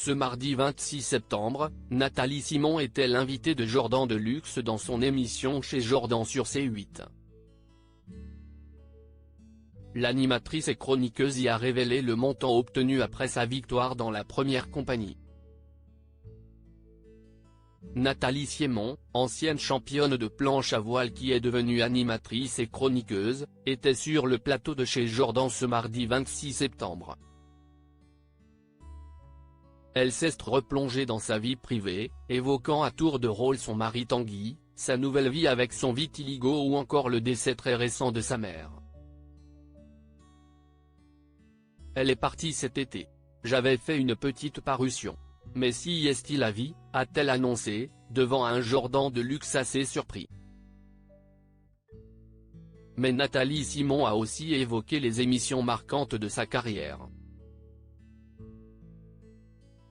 Ce mardi 26 septembre, Nathalie Simon était l'invitée de Jordan Deluxe dans son émission Chez Jordan sur C8. L'animatrice et chroniqueuse y a révélé le montant obtenu après sa victoire dans la première compagnie. Nathalie Simon, ancienne championne de planche à voile qui est devenue animatrice et chroniqueuse, était sur le plateau de Chez Jordan ce mardi 26 septembre. Elle s'est replongée dans sa vie privée, évoquant à tour de rôle son mari Tanguy, sa nouvelle vie avec son vitiligo ou encore le décès très récent de sa mère. Elle est partie cet été. J'avais fait une petite parution. Mais si est-il la vie, a-t-elle annoncé, devant un Jordan Deluxe assez surpris. Mais Nathalie Simon a aussi évoqué les émissions marquantes de sa carrière.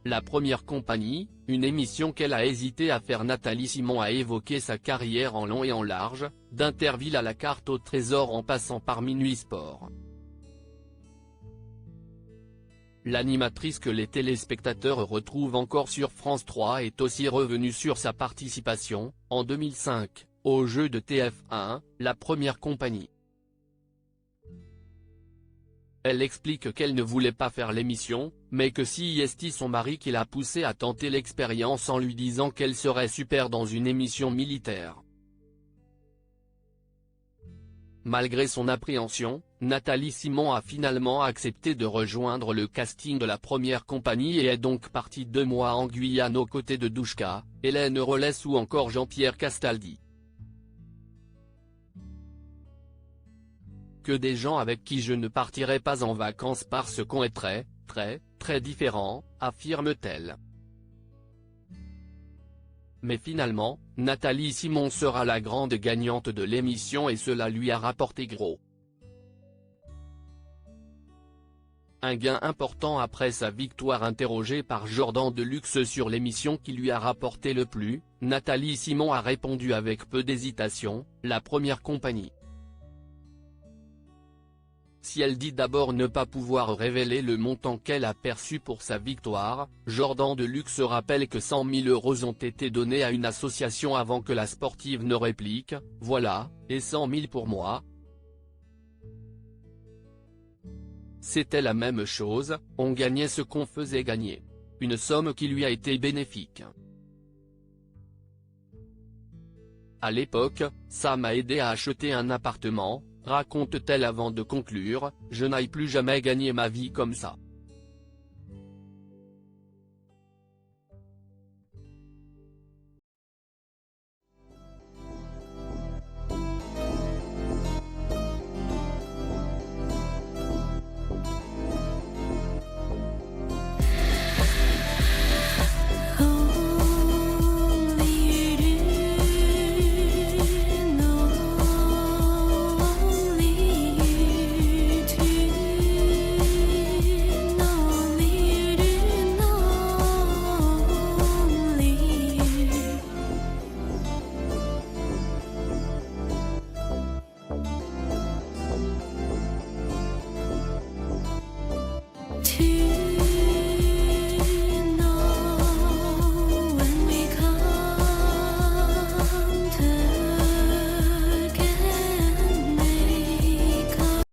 La première compagnie, une émission qu'elle a hésité à faire. Nathalie Simon a évoqué sa carrière en long et en large, d'Interville à la carte au trésor en passant par Minuit Sport. L'animatrice que les téléspectateurs retrouvent encore sur France 3 est aussi revenue sur sa participation, en 2005, au jeu de TF1, La Première Compagnie. Elle explique qu'elle ne voulait pas faire l'émission, mais que c'est son mari qui l'a poussée à tenter l'expérience en lui disant qu'elle serait super dans une émission militaire. Malgré son appréhension, Nathalie Simon a finalement accepté de rejoindre le casting de La Première Compagnie et est donc partie 2 mois en Guyane aux côtés de Douchka, Hélène Rollès ou encore Jean-Pierre Castaldi. Que des gens avec qui je ne partirai pas en vacances parce qu'on est très différents, affirme-t-elle. Mais finalement, Nathalie Simon sera la grande gagnante de l'émission et cela lui a rapporté gros. Un gain important après sa victoire. Interrogée par Jordan Deluxe sur l'émission qui lui a rapporté le plus, Nathalie Simon a répondu avec peu d'hésitation, La Première Compagnie. Si elle dit d'abord ne pas pouvoir révéler le montant qu'elle a perçu pour sa victoire, Jordan Deluxe rappelle que 100 000 € ont été donnés à une association avant que la sportive ne réplique, « Voilà, et 100 000 pour moi ». C'était la même chose, on gagnait ce qu'on faisait gagner. Une somme qui lui a été bénéfique. À l'époque, ça m'a aidé à acheter un appartement, raconte-t-elle avant de conclure, je n'aille plus jamais gagner ma vie comme ça.